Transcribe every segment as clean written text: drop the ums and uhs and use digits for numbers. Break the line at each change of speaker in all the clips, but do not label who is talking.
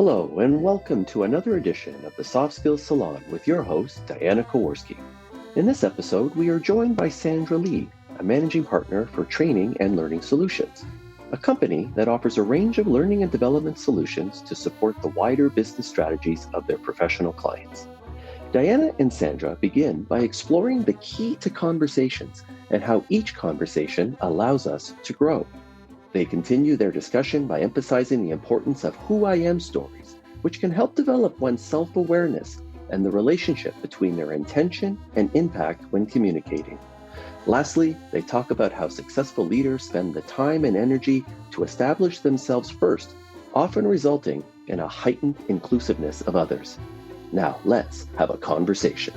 Hello, and welcome to another edition of the Soft Skills Salon with your host, Diana Kowarski. In this episode, we are joined by Sandra Lee, a managing partner for Training and Learning Solutions, a company that offers a range of learning and development solutions to support the wider business strategies of their professional clients. Diana and Sandra begin by exploring the key to conversations and how each conversation allows us to grow. They continue their discussion by emphasizing the importance of who I am stories, which can help develop one's self-awareness and the relationship between their intention and impact when communicating. Lastly, they talk about how successful leaders spend the time and energy to establish themselves first, often resulting in a heightened inclusiveness of others. Now, let's have a conversation.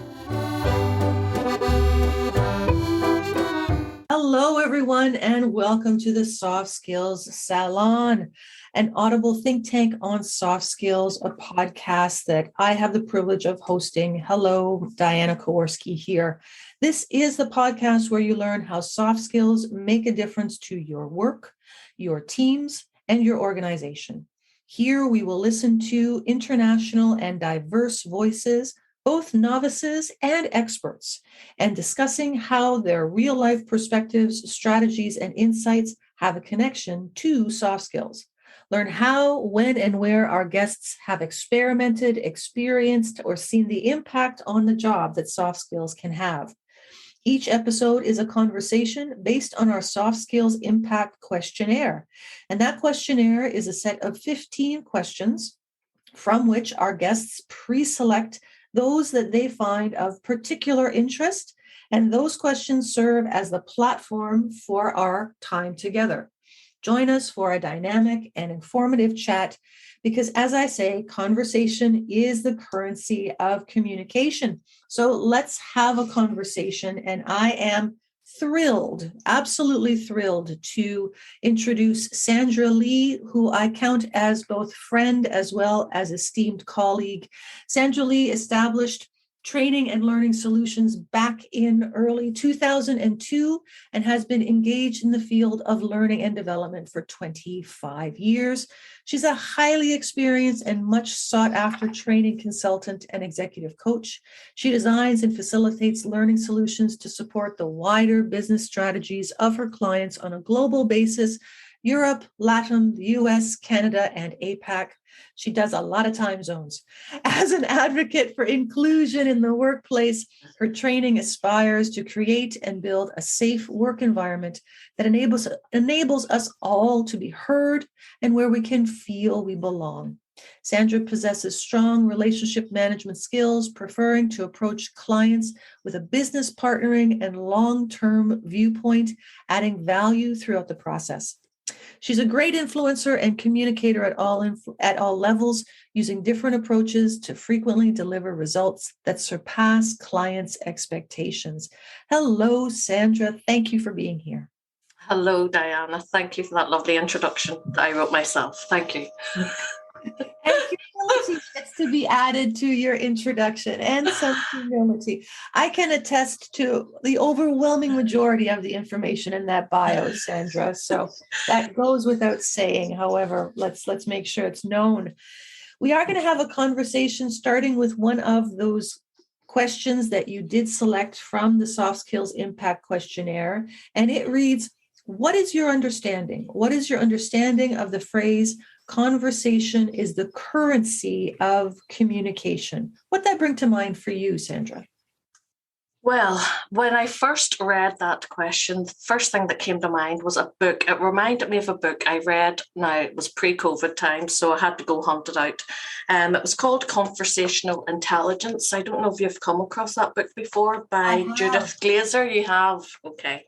Hello, everyone, and welcome to the Soft Skills Salon, an audible think tank on soft skills, a podcast that I have the privilege of hosting. Hello, Diana Kowarski here. This is the podcast where you learn how soft skills make a difference to your work, your teams, and your organization. Here we will listen to international and diverse voices, both novices and experts, and discussing how their real-life perspectives, strategies, and insights have a connection to soft skills. Learn how, when, and where our guests have experimented, experienced, or seen the impact on the job that soft skills can have. Each episode is a conversation based on our Soft Skills Impact Questionnaire. And that questionnaire is a set of 15 questions from which our guests pre-select those that they find of particular interest, and those questions serve as the platform for our time together. Join us for a dynamic and informative chat because, as I say, conversation is the currency of communication. So let's have a conversation, and I am thrilled, absolutely thrilled to introduce Sandra Lee, who I count as both friend as well as esteemed colleague. Sandra Lee established Training and Learning Solutions back in early 2002 and has been engaged in the field of learning and development for 25 years. She's a highly experienced and much sought after training consultant and executive coach. She designs and facilitates learning solutions to support the wider business strategies of her clients on a global basis: Europe, Latin, the US, Canada, and APAC. She does a lot of time zones. As an advocate for inclusion in the workplace, her training aspires to create and build a safe work environment that enables us all to be heard and where we can feel we belong. Sandra possesses strong relationship management skills, preferring to approach clients with a business partnering and long-term viewpoint, adding value throughout the process. She's a great influencer and communicator at all levels, using different approaches to frequently deliver results that surpass clients' expectations. Hello, Sandra. Thank you for being here.
Hello, Diana. Thank you for that lovely introduction that I wrote myself. Thank you.
And humility gets to be added to your introduction, and some humility. I can attest to the overwhelming majority of the information in that bio, Sandra. So that goes without saying. However, let's make sure it's known. We are going to have a conversation starting with one of those questions that you did select from the Soft Skills Impact Questionnaire, and it reads, what is your understanding? What is your understanding of the phrase, conversation is the currency of communication? What did that bring to mind for you, Sandra?
Well, when I first read that question, the first thing that came to mind was a book. It reminded me of a book I read. Now, it was pre-COVID time, so I had to go hunt it out. It was called Conversational Intelligence. I don't know if you've come across that book before, by Judith Glaser. You have? Okay.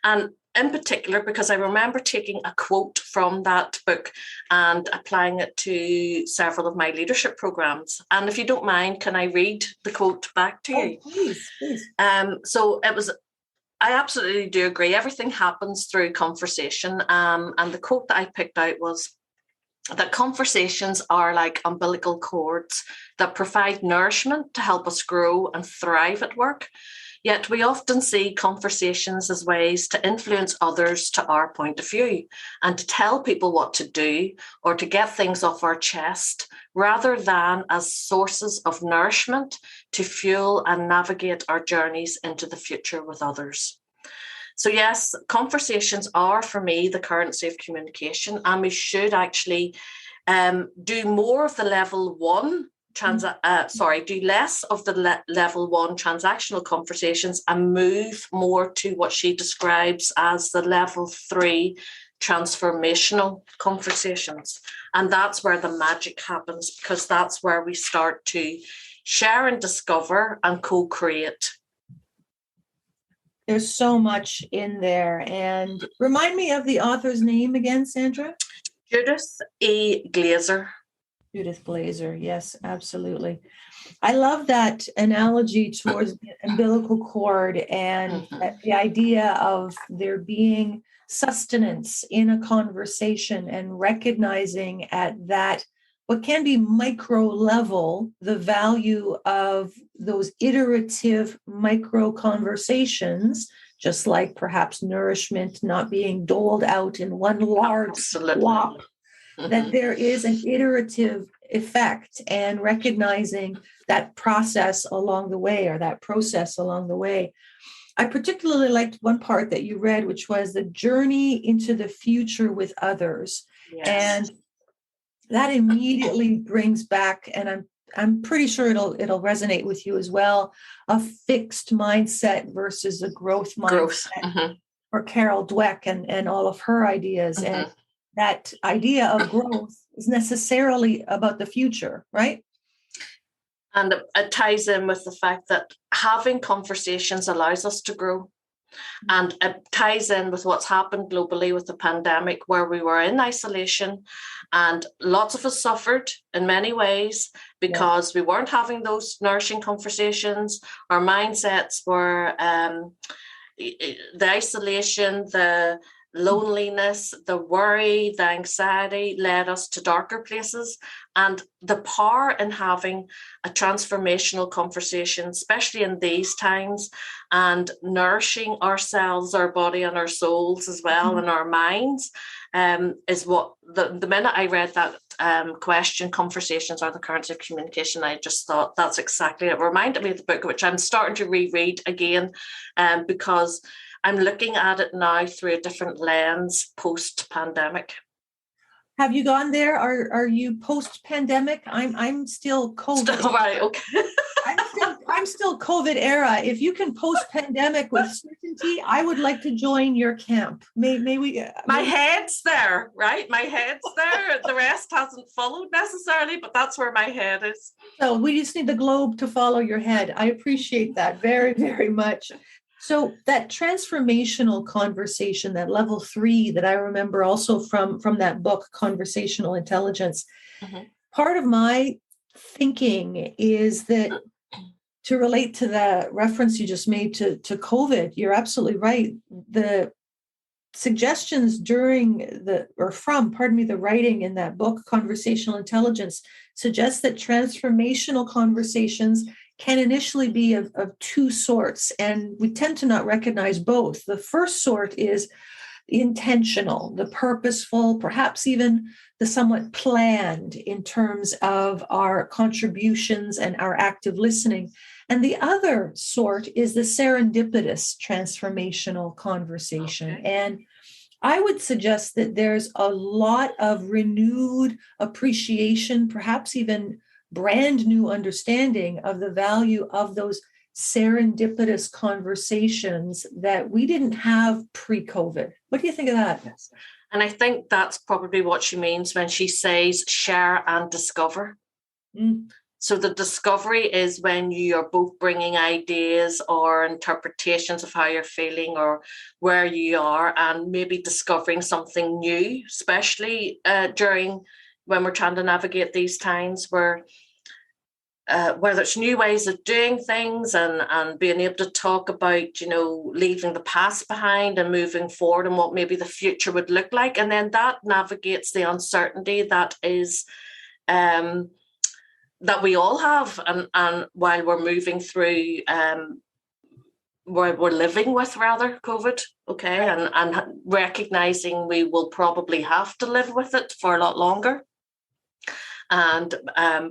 And in particular, because I remember taking a quote from that book and applying it to several of my leadership programs. And if you don't mind, can I read the quote back to you?
Please.
So it was, I absolutely do agree. Everything happens through conversation. And the quote that I picked out was that conversations are like umbilical cords that provide nourishment to help us grow and thrive at work. Yet we often see conversations as ways to influence others to our point of view and to tell people what to do or to get things off our chest, rather than as sources of nourishment to fuel and navigate our journeys into the future with others. So yes, conversations are, for me, the currency of communication, and we should actually do more of the level one do less of the level one transactional conversations and move more to what she describes as the level 3 transformational conversations. And that's where the magic happens, because that's where we start to share and discover and co-create.
There's so much in there. And remind me of the author's name again, Sandra?
Judith E. Glaser.
Judith Glaser. Yes, absolutely. I love that analogy towards the umbilical cord and the idea of there being sustenance in a conversation and recognizing at that what can be micro level the value of those iterative micro conversations, just like perhaps nourishment not being doled out in one large slop. That there is an iterative effect, and recognizing that process along the way, or that process along the way. I particularly liked one part that you read, which was the journey into the future with others. Yes. And that immediately brings back, and I'm pretty sure it'll resonate with you as well, a fixed mindset versus a growth mindset. For Carol Dweck and all of her ideas. And that idea of growth is necessarily about the future, right?
And it ties in with the fact that having conversations allows us to grow. And it ties in with what's happened globally with the pandemic, where we were in isolation and lots of us suffered in many ways because we weren't having those nourishing conversations. Our mindsets were the isolation, the loneliness, the worry, the anxiety led us to darker places. And the power in having a transformational conversation, especially in these times, and nourishing ourselves, our body and our souls as well, and our minds, is what the minute I read that question, conversations are the currency of communication, I just thought that's exactly it. It reminded me of the book, which I'm starting to reread again, because I'm looking at it now through a different lens post-pandemic.
Have you gone there? Are you post-pandemic? I'm still COVID.
Right, okay.
I'm still COVID era. If you can post-pandemic with certainty, I would like to join your camp. May we?
My head's there, right? My head's there. The rest hasn't followed necessarily, but that's where my head is.
So we just need the globe to follow your head. I appreciate that very, very much. So that transformational conversation, that level 3 that I remember also from that book, Conversational Intelligence, part of my thinking is that, to relate to the reference you just made to COVID, you're absolutely right. The suggestions from the writing in that book, Conversational Intelligence, suggests that transformational conversations can initially be of two sorts, and we tend to not recognize both. The first sort is intentional, the purposeful, perhaps even the somewhat planned in terms of our contributions and our active listening. And the other sort is the serendipitous transformational conversation. Okay. And I would suggest that there's a lot of renewed appreciation, perhaps even brand new understanding of the value of those serendipitous conversations that we didn't have pre-COVID. What do you think of that?
Yes. And I think that's probably what she means when she says share and discover. So the discovery is when you are both bringing ideas or interpretations of how you're feeling or where you are, and maybe discovering something new, especially during when we're trying to navigate these times where there's new ways of doing things and being able to talk about, leaving the past behind and moving forward and what maybe the future would look like. And then that navigates the uncertainty that is that we all have. And while we're moving through we're living with, rather, COVID, okay, and recognizing we will probably have to live with it for a lot longer, and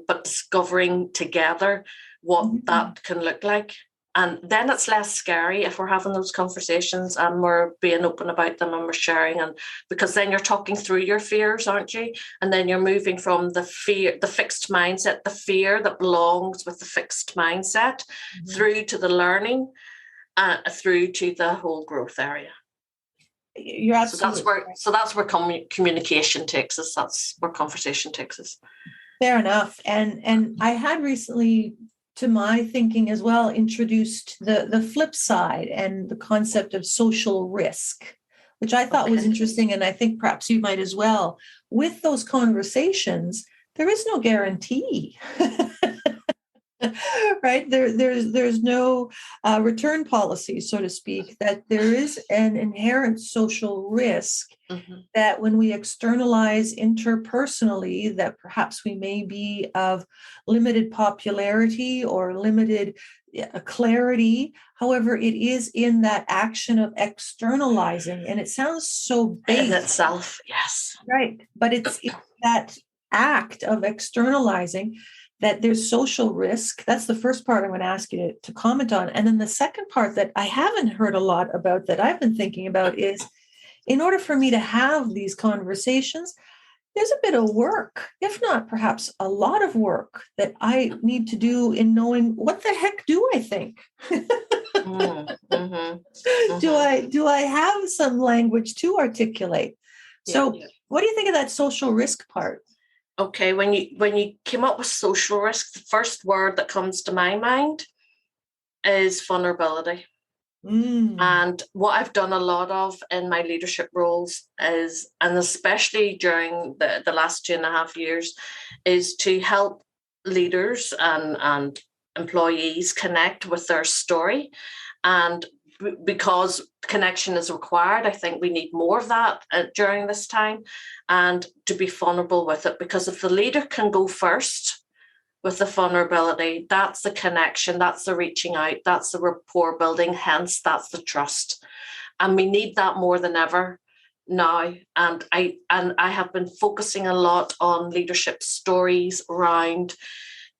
but discovering together what that can look like. And then it's less scary if we're having those conversations and we're being open about them and we're sharing. And because then you're talking through your fears, aren't you? And then you're moving from the fear, the fixed mindset, the fear that belongs with the fixed mindset, through to the learning, through to the whole growth area.
You're absolutely
so that's where communication takes us. That's where conversation takes us.
Fair enough. And I had recently, to my thinking as well, introduced the flip side and the concept of social risk, which I thought was interesting. And I think perhaps you might as well. With those conversations, there is no guarantee. Right? There's no return policy, so to speak, that there is an inherent social risk that when we externalize interpersonally, that perhaps we may be of limited popularity or limited clarity. However, it is in that action of externalizing, and it sounds so base
in itself, yes.
Right. But it's that act of externalizing that there's social risk. That's the first part I'm going to ask you to comment on. And then the second part that I haven't heard a lot about that I've been thinking about is, in order for me to have these conversations, there's a bit of work, if not perhaps a lot of work, that I need to do in knowing what the heck do I think? Do I have some language to articulate? So what do you think of that social risk part?
Okay, when you came up with social risk, the first word that comes to my mind is vulnerability. And what I've done a lot of in my leadership roles is, and especially during the last 2.5 years, is to help leaders and employees connect with their story. And because connection is required, I think we need more of that during this time, and to be vulnerable with it. Because if the leader can go first with the vulnerability, that's the connection, that's the reaching out, that's the rapport building, hence that's the trust. And we need that more than ever now. And I have been focusing a lot on leadership stories around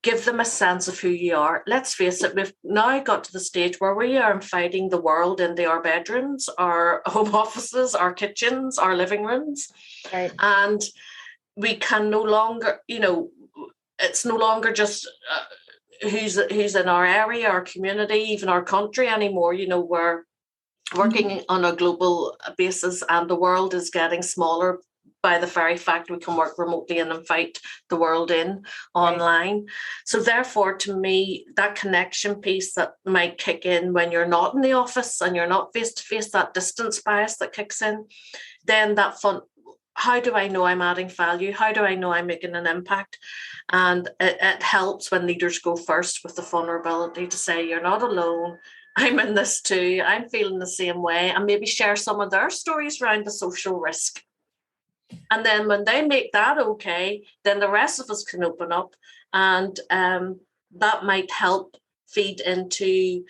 give them a sense of who you are. Let's face it, we've now got to the stage where we are fighting the world into our bedrooms, our home offices, our kitchens, our living rooms.
Right.
And we can no longer, it's no longer just who's in our area, our community, even our country anymore. We're working on a global basis, and the world is getting smaller by the very fact we can work remotely and fight the world in online. Right. So therefore, to me, that connection piece that might kick in when you're not in the office and you're not face-to-face, that distance bias that kicks in, then that fun, how do I know I'm adding value? How do I know I'm making an impact? And it helps when leaders go first with the vulnerability to say, you're not alone. I'm in this too. I'm feeling the same way. And maybe share some of their stories around the social risk. And then when they make that okay, then the rest of us can open up, and that might help feed into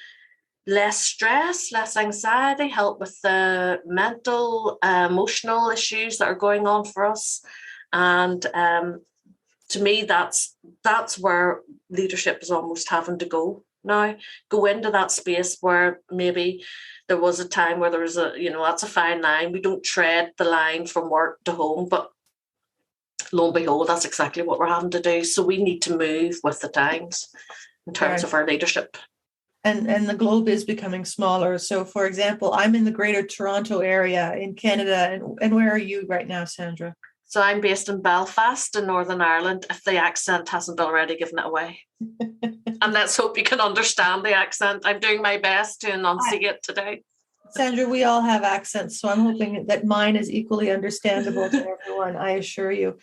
less stress, less anxiety, help with the mental, emotional issues that are going on for us. And to me, that's where leadership is almost having to go now. Go into that space where maybe there was a time where there was that's a fine line. We don't tread the line from work to home, but lo and behold, that's exactly what we're having to do. So we need to move with the times in terms of our leadership.
And the globe is becoming smaller. So, for example, I'm in the Greater Toronto area in Canada. And where are you right now, Sandra?
So I'm based in Belfast in Northern Ireland, if the accent hasn't already given it away. And let's hope you can understand the accent. I'm doing my best to enunciate today.
Sandra, we all have accents, so I'm hoping that mine is equally understandable to everyone, I assure you.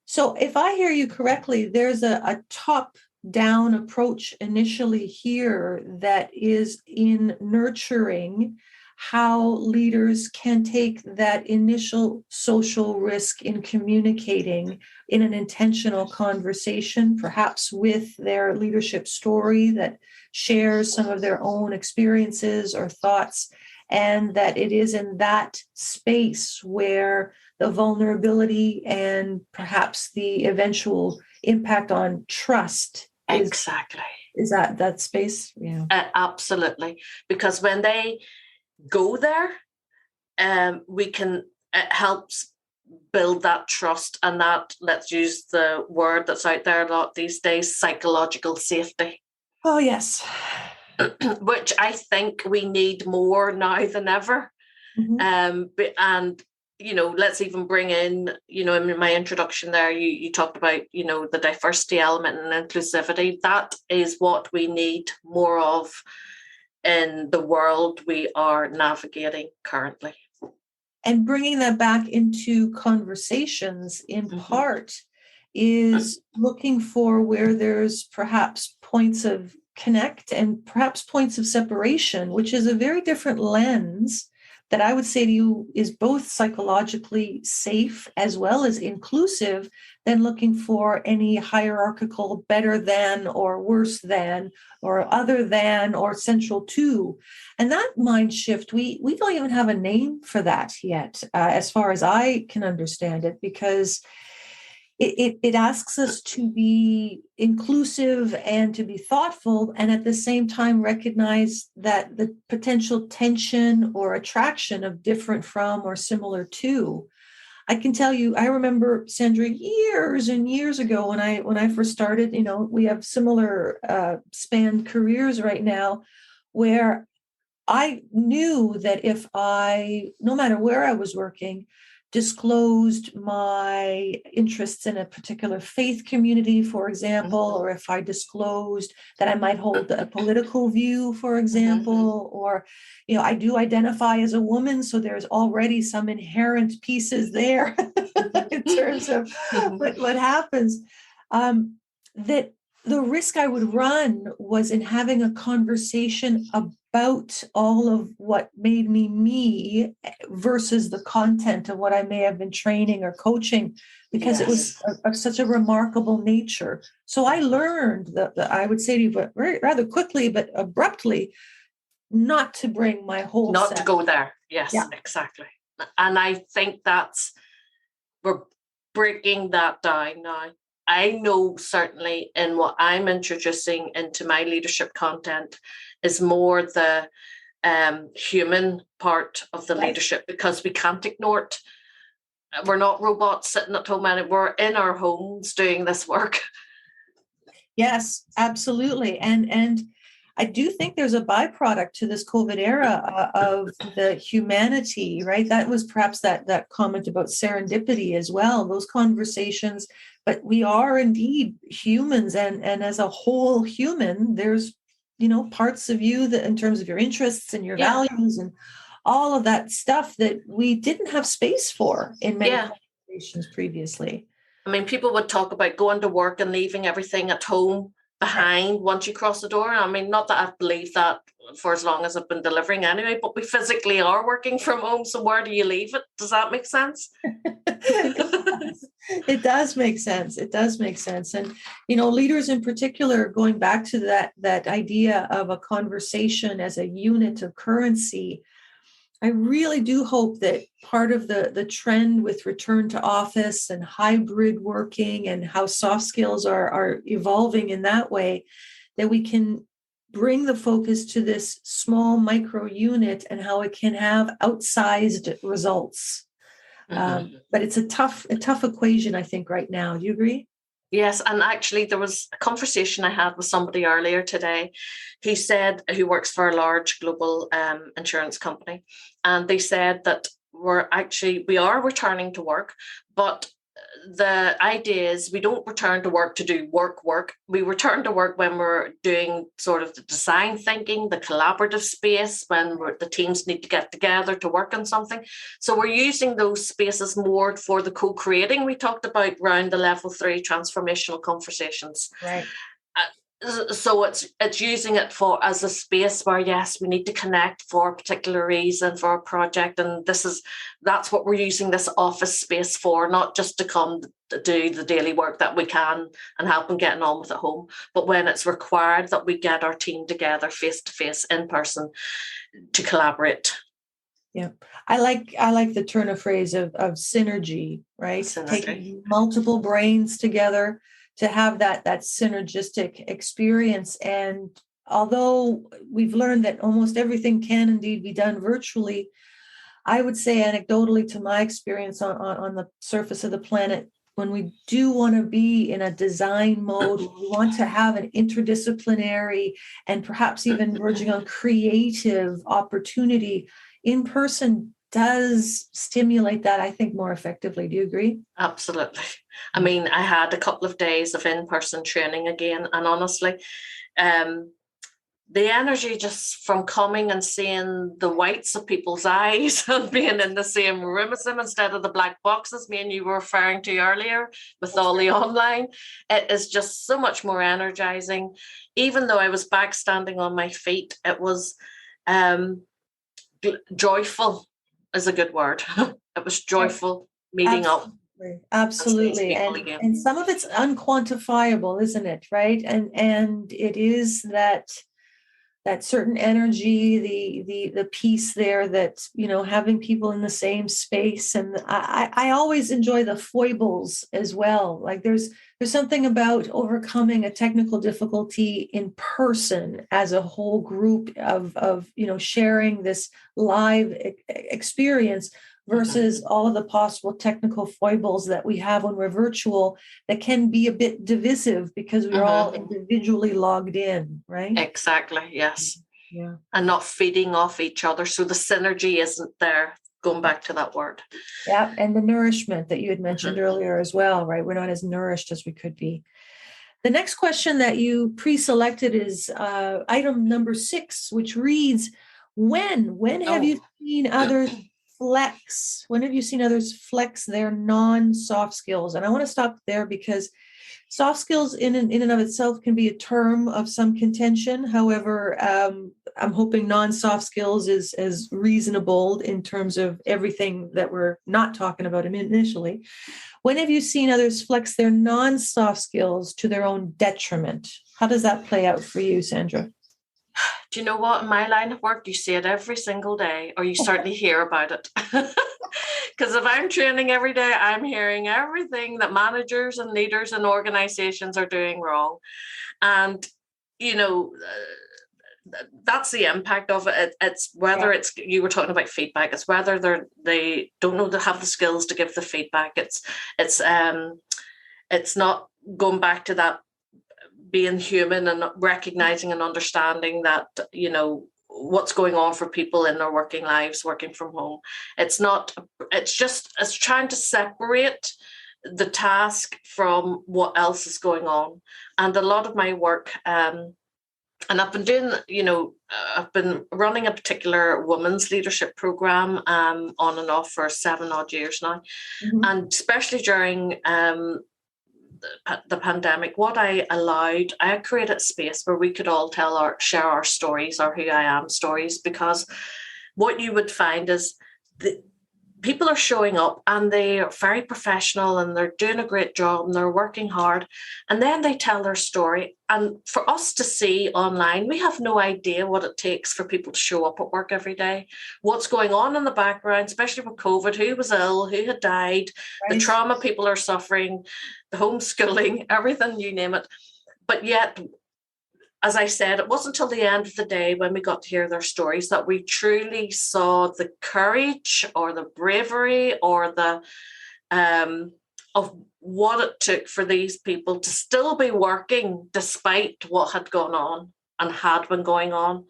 So if I hear you correctly, there's a top-down approach initially here that is in nurturing how leaders can take that initial social risk in communicating in an intentional conversation, perhaps with their leadership story that shares some of their own experiences or thoughts, and that it is in that space where the vulnerability and perhaps the eventual impact on trust
Exactly.
Is that space? Yeah.
Absolutely. Because when they go there, it helps build that trust, and that, let's use the word that's out there a lot these days, psychological safety.
Oh, yes.
Which I think we need more now than ever. And let's even bring in, in my introduction there, you talked about, the diversity element and inclusivity. That is what we need more of in the world we are navigating currently.
And bringing that back into conversations in part is looking for where there's perhaps points of connect and perhaps points of separation, which is a very different lens that I would say to you is both psychologically safe as well as inclusive than looking for any hierarchical better than or worse than or other than or central to. And that mind shift, we don't even have a name for that yet, as far as I can understand it, because it asks us to be inclusive and to be thoughtful, and at the same time recognize that the potential tension or attraction of different from or similar to. I can tell you, I remember, Sandra, years and years ago when I first started, we have similar spanned careers right now, where I knew that if I, no matter where I was working, disclosed my interests in a particular faith community, for example, or if I disclosed that I might hold a political view, for example, or, I do identify as a woman, so there's already some inherent pieces there in terms of what happens, that the risk I would run was in having a conversation about all of what made me versus the content of what I may have been training or coaching, because it was of such a remarkable nature. So I learned that I would say to you, but rather quickly, but abruptly, not to bring my whole
not
set.
To go there. Yes, exactly. And I think we're breaking that down now. I know certainly in what I'm introducing into my leadership content is more the human part of the leadership, because we can't ignore it. We're not robots sitting at home, and we're in our homes doing this work.
Yes, absolutely. And I do think there's a byproduct to this COVID era of the humanity, right? That was perhaps that comment about serendipity as well, those conversations. But we are indeed humans, and as a whole human, there's, parts of you that in terms of your interests and your values and all of that stuff that we didn't have space for in many conversations previously.
I mean, people would talk about going to work and leaving everything at home behind once you cross the door. I mean, not that I believe that for as long as I've been delivering anyway, but we physically are working from home. So where do you leave it? Does that make sense?
It does make sense. It does make sense. And, leaders in particular, going back to that idea of a conversation as a unit of currency, I really do hope that part of the trend with return to office and hybrid working and how soft skills are evolving in that way, that we can bring the focus to this small micro unit and how it can have outsized results. But it's a tough equation, I think, right now. Do you agree?
Yes, and actually there was a conversation I had with somebody earlier today who works for a large global insurance company, and they said that we are returning to work, but the idea is we don't return to work to do work. We return to work when we're doing sort of the design thinking, the collaborative space, when the teams need to get together to work on something. So we're using those spaces more for the co-creating we talked about around the level 3 transformational conversations.
Right.
So it's using it for as a space where, yes, we need to connect for a particular reason, for a project, and that's what we're using this office space for, not just to come to do the daily work that we can and help them getting on with at home, but when it's required that we get our team together face to face in person to collaborate.
Yeah, I like the turn of phrase of synergy, right?
Synergy.
Taking multiple brains together to have that synergistic experience. And although we've learned that almost everything can indeed be done virtually, I would say anecdotally to my experience on the surface of the planet, when we do want to be in a design mode, we want to have an interdisciplinary and perhaps even verging on creative opportunity, in person does stimulate that, I think, more effectively. Do you agree?
Absolutely. I mean, I had a couple of days of in-person training again, and honestly, the energy just from coming and seeing the whites of people's eyes and being in the same room as them instead of the black boxes me and you were referring to earlier with all the online, it is just so much more energizing. Even though I was back standing on my feet, it was joyful is a good word. It was joyful meeting up.
Absolutely. And some of it's unquantifiable, isn't it? Right. And it is that certain energy, the piece there that, having people in the same space. And I always enjoy the foibles as well. Like there's something about overcoming a technical difficulty in person as a whole group of sharing this live experience versus all of the possible technical foibles that we have when we're virtual that can be a bit divisive because we're all individually logged in, right?
Exactly, yes.
Yeah.
And not feeding off each other. So the synergy isn't there, going back to that word.
Yeah, and the nourishment that you had mentioned earlier as well, right? We're not as nourished as we could be. The next question that you pre-selected is item number 6, which reads, when have you seen others flex? When have you seen others flex their non-soft skills? And I want to stop there because soft skills in and of itself can be a term of some contention. However, I'm hoping non-soft skills is as reasonable in terms of everything that we're not talking about initially. When have you seen others flex their non-soft skills to their own detriment? How does that play out for you, Sandra?
Do you know what? In my line of work, you see it every single day, or you certainly hear about it. Because if I'm training every day, I'm hearing everything that managers and leaders and organizations are doing wrong. And, that's the impact of it. It's whether it's, you were talking about feedback, it's whether they don't know to have the skills to give the feedback. It's not going back to that being human and recognizing and understanding that, what's going on for people in their working lives, working from home. It's trying to separate the task from what else is going on. And a lot of my work, and I've been doing, I've been running a particular women's leadership program on and off for 7 odd years now. And especially during the pandemic, what I created space where we could all share our stories, our who I am stories, because what you would find is the people are showing up and they are very professional and they're doing a great job and they're working hard, and then they tell their story, and for us to see online, we have no idea what it takes for people to show up at work every day, what's going on in the background, especially with COVID, who was ill, who had died, the trauma people are suffering, the homeschooling, everything, you name it. But yet, as I said, it wasn't until the end of the day when we got to hear their stories that we truly saw the courage or the bravery or the of what it took for these people to still be working despite what had gone on and had been going on.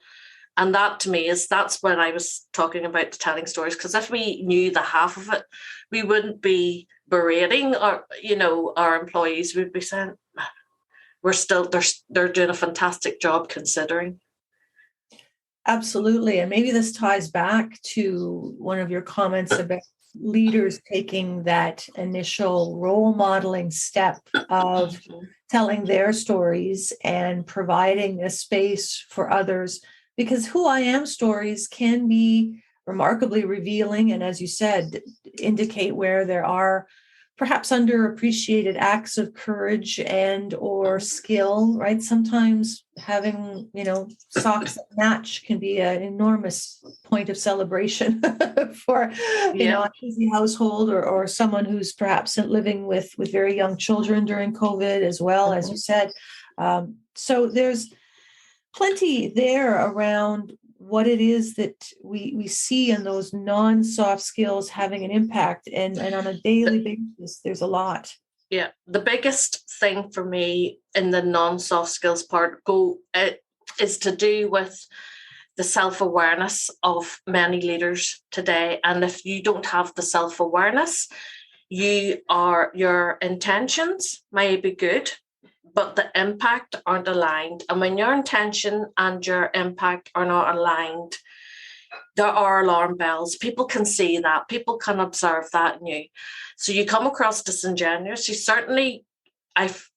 And that to me that's when I was talking about the telling stories, because if we knew the half of it, we wouldn't be berating our employees. We'd be saying, they're doing a fantastic job considering.
Absolutely. And maybe this ties back to one of your comments about leaders taking that initial role modeling step of telling their stories and providing a space for others, because who I am stories can be remarkably revealing. And as you said, indicate where there are perhaps underappreciated acts of courage and or skill, right? Sometimes having, socks that match can be an enormous point of celebration for, a busy household or someone who's perhaps living with very young children during COVID as well, as you said. So there's plenty there around what it is that we see in those non-soft skills having an impact, and on a daily basis there's a lot.
Yeah, the biggest thing for me in the non-soft skills part is to do with the self-awareness of many leaders today. And if you don't have the self-awareness, your intentions may be good, but the impact aren't aligned. And when your intention and your impact are not aligned, there are alarm bells. People can see that. People can observe that in you. So you come across disingenuous.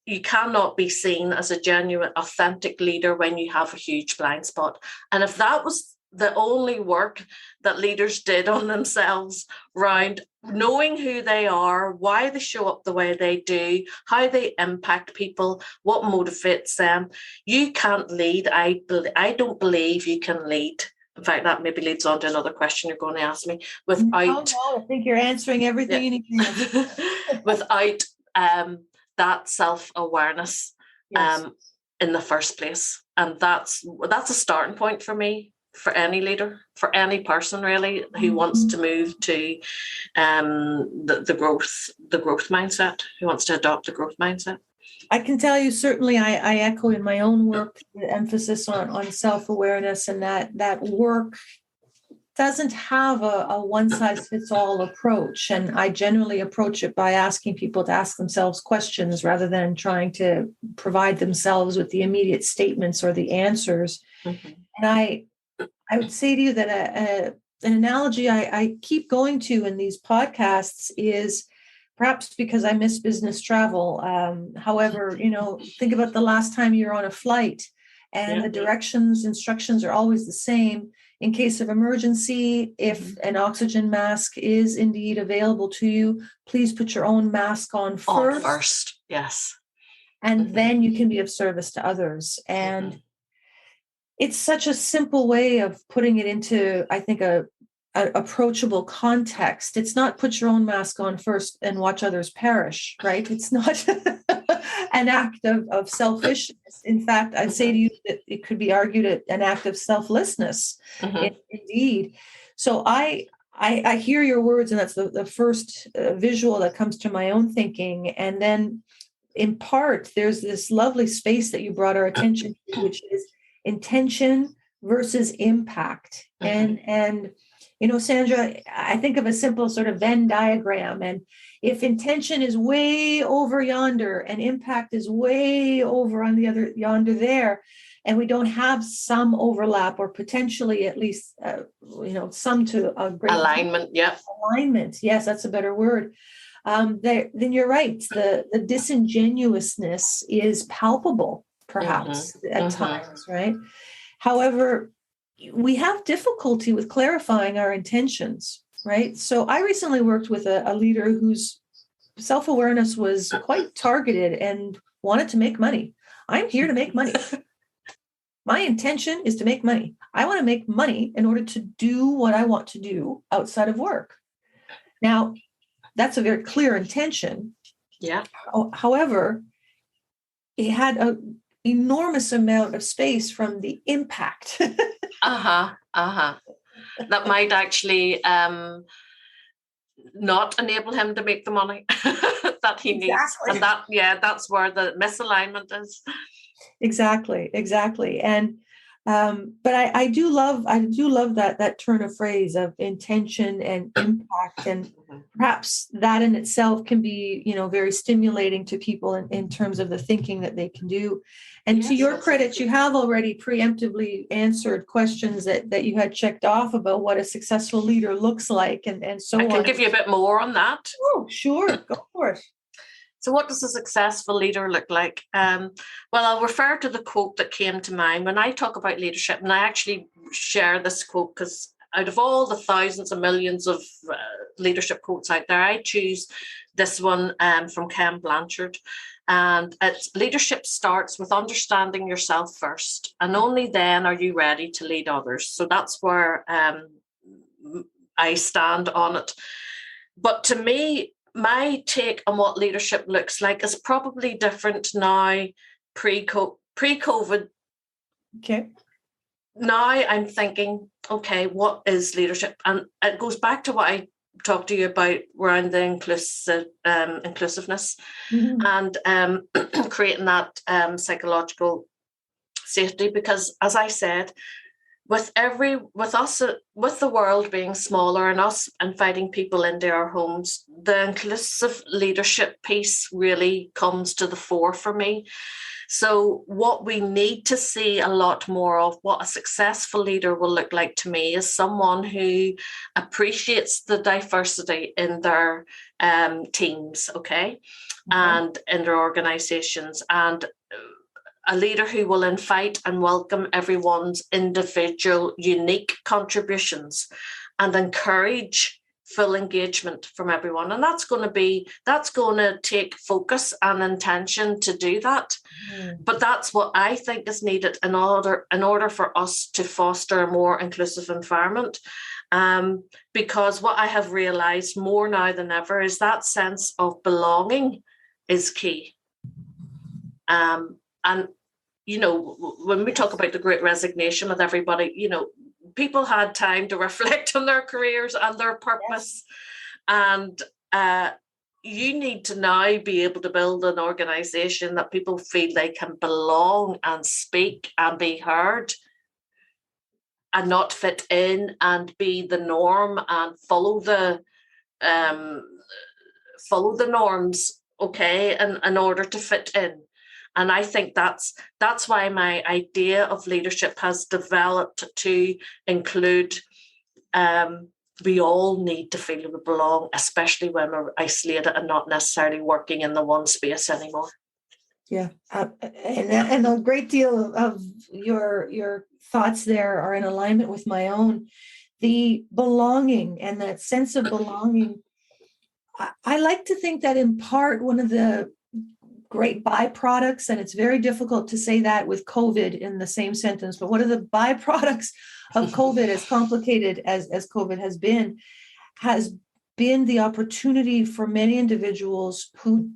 You cannot be seen as a genuine, authentic leader when you have a huge blind spot. And if that was the only work that leaders did on themselves around knowing who they are, why they show up the way they do, how they impact people, what motivates them, you can't lead. I don't believe you can lead. In fact, that maybe leads on to another question you're going to ask me.
No, I think you're answering everything you need to answer.
Without that self-awareness in the first place. And that's a starting point for me, for any leader, for any person really who wants to move to the growth mindset, who wants to adopt the growth mindset.
I can tell you, certainly I echo in my own work the emphasis on self-awareness, and that work doesn't have a one-size-fits-all approach. And I generally approach it by asking people to ask themselves questions rather than trying to provide themselves with the immediate statements or the answers. Mm-hmm. And I would say to you that an analogy I keep going to in these podcasts is, perhaps because I miss business travel. However, think about the last time you're on a flight and the instructions are always the same. In case of emergency, if an oxygen mask is indeed available to you, please put your own mask on first.
Yes.
And then you can be of service to others. And it's such a simple way of putting it into, I think, a approachable context. It's not put your own mask on first and watch others perish, right? It's not an act of selfishness. In fact, I'd say to you that it could be argued an act of selflessness, indeed. So I hear your words, and that's the first visual that comes to my own thinking. And then in part, there's this lovely space that you brought our attention to, which is intention versus impact. And Sandra, I think of a simple sort of Venn diagram. And if intention is way over yonder and impact is way over on the other yonder there, and we don't have some overlap or potentially at least, some to a great
alignment. Yeah.
Alignment. Yes, that's a better word. Then you're right. The disingenuousness is palpable, perhaps at times, right? However, we have difficulty with clarifying our intentions, right? So I recently worked with a leader whose self-awareness was quite targeted and wanted to make money. I'm here to make money. My intention is to make money. I want to make money in order to do what I want to do outside of work. Now, that's a very clear intention.
Yeah.
However, it had an enormous amount of space from the impact.
That might actually not enable him to make the money that he needs. And that's where the misalignment is.
Exactly. And But I do love that turn of phrase of intention and impact, and perhaps that in itself can be, very stimulating to people in terms of the thinking that they can do. And
Yes,
to your credit, you have already preemptively answered questions that you had checked off about what a successful leader looks like, and so
I
on.
can give you a bit more on that.
Oh, sure, go for it.
So what does a successful leader look like? Well, I'll refer to the quote that came to mind when I talk about leadership, and I actually share this quote because out of all the thousands and millions of leadership quotes out there, I choose this one from Ken Blanchard. And it's leadership starts with understanding yourself first, and only then are you ready to lead others. So that's where I stand on it. But to me, my take on what leadership looks like is probably different now pre-COVID.
Okay.
Now I'm thinking, okay, what is leadership? And it goes back to what I talked to you about around the inclusiveness and creating that psychological safety. Because as I said, with the world being smaller and us inviting people into our homes, the inclusive leadership piece really comes to the fore for me. So what we need to see a lot more of, what a successful leader will look like to me, is someone who appreciates the diversity in their teams, okay, and in their organizations, and a leader who will invite and welcome everyone's individual, unique contributions and encourage full engagement from everyone. And that's going to take focus and intention to do that. But that's what I think is needed in order for us to foster a more inclusive environment. Because what I have realized more now than ever is that sense of belonging is key. And, when we talk about the Great Resignation with everybody, people had time to reflect on their careers and their purpose. Yes. And you need to now be able to build an organization that people feel they can belong and speak and be heard and not fit in and be the norm and follow the norms, okay, in order to fit in. And I think that's why my idea of leadership has developed to include we all need to feel we belong, especially when we're isolated and not necessarily working in the one space anymore.
Yeah, and a great deal of your thoughts there are in alignment with my own. The belonging and that sense of belonging, I like to think that in part one of the great byproducts, and it's very difficult to say that with COVID in the same sentence, but one of the byproducts of COVID, as complicated as COVID has been the opportunity for many individuals who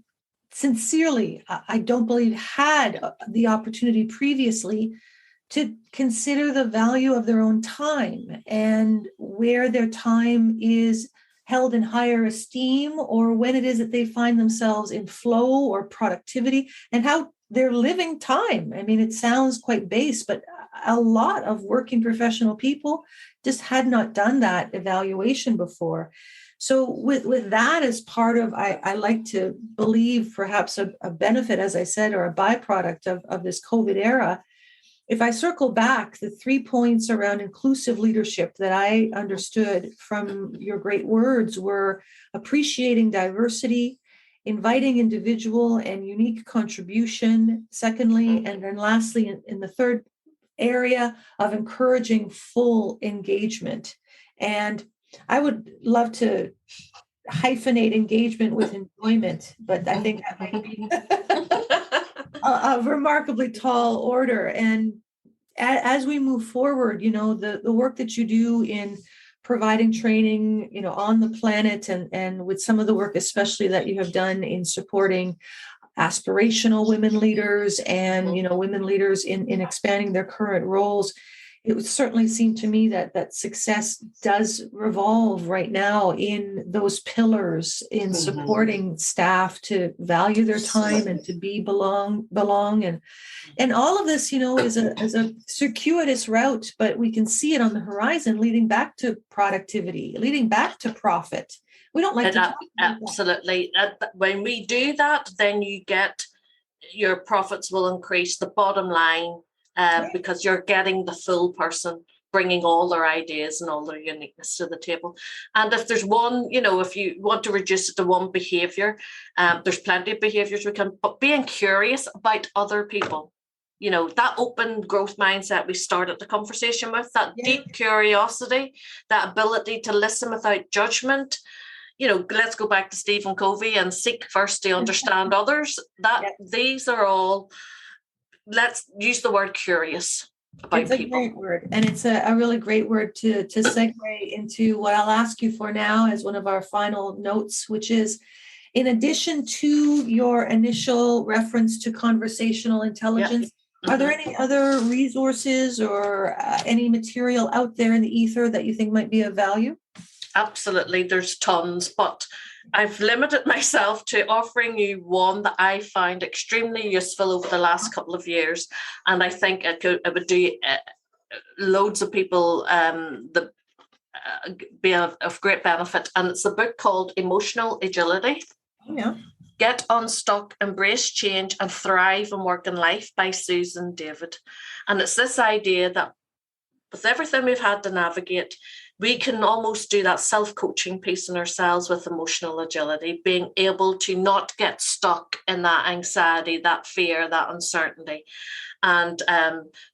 sincerely, I don't believe, had the opportunity previously to consider the value of their own time and where their time is held in higher esteem, or when it is that they find themselves in flow or productivity, and how they're living time. I mean, it sounds quite base, but a lot of working professional people just had not done that evaluation before. So with that as part of, I like to believe perhaps a benefit, as I said, or a byproduct of this COVID era. If I circle back, the 3 points around inclusive leadership that I understood from your great words were appreciating diversity, inviting individual and unique contribution, secondly, and then lastly, in the third area of encouraging full engagement. And I would love to hyphenate engagement with enjoyment, but I think that might be a remarkably tall order. And as we move forward, the work that you do in providing training, on the planet, and with some of the work, especially that you have done in supporting aspirational women leaders and, women leaders in expanding their current roles, it would certainly seem to me that success does revolve right now in those pillars, in supporting staff to value their time and to belong, and all of this, is a circuitous route, but we can see it on the horizon, leading back to productivity, leading back to profit. We don't like to talk about
absolutely. When we do that, then you get your profits will increase, the bottom line. Because you're getting the full person, bringing all their ideas and all their uniqueness to the table. And if there's one, if you want to reduce it to one behavior, there's plenty of behaviors we can, but being curious about other people, that open growth mindset we started the conversation with, that deep curiosity, that ability to listen without judgment. Let's go back to Stephen Covey and seek first to understand others. These are all, let's use the word curious about
it's a
people.
Great word. And it's a really great word to segue into what I'll ask you for now as one of our final notes, which is, in addition to your initial reference to conversational intelligence, are there any other resources or any material out there in the ether that you think might be of value?
Absolutely, there's tons, but I've limited myself to offering you one that I find extremely useful over the last couple of years, and I think it would do loads of people be of great benefit. And it's a book called Emotional Agility.
Yeah.
Get Unstuck, Embrace Change, and Thrive in Work and Life by Susan David. And it's this idea that with everything we've had to navigate, we can almost do that self-coaching piece in ourselves with emotional agility, being able to not get stuck in that anxiety, that fear, that uncertainty, and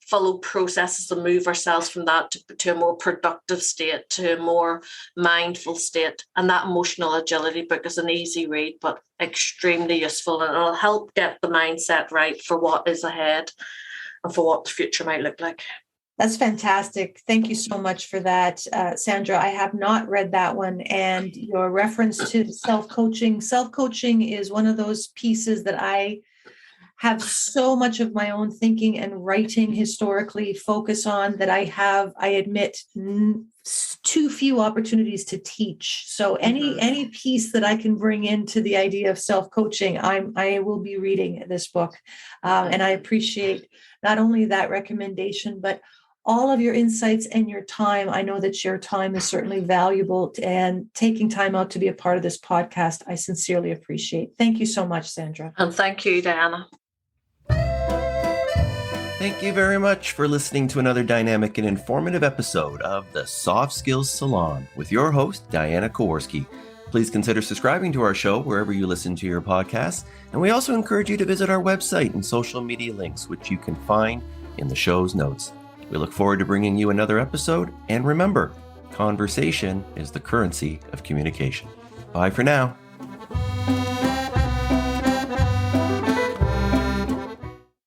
follow processes to move ourselves from that to a more productive state, to a more mindful state. And that emotional agility book is an easy read, but extremely useful, and it'll help get the mindset right for what is ahead and for what the future might look like.
That's fantastic. Thank you so much for that, Sandra. I have not read that one. And your reference to self-coaching. Self-coaching is one of those pieces that I have so much of my own thinking and writing historically focus on that I admit, too few opportunities to teach. So any piece that I can bring into the idea of self-coaching, I will be reading this book. And I appreciate not only that recommendation, but all of your insights and your time. I know that your time is certainly valuable, and taking time out to be a part of this podcast, I sincerely appreciate. Thank you so much, Sandra.
And thank you, Diana.
Thank you very much for listening to another dynamic and informative episode of the Soft Skills Salon with your host, Diana Kowarski. Please consider subscribing to our show wherever you listen to your podcasts. And we also encourage you to visit our website and social media links, which you can find in the show's notes. We look forward to bringing you another episode. And remember, conversation is the currency of communication. Bye for now.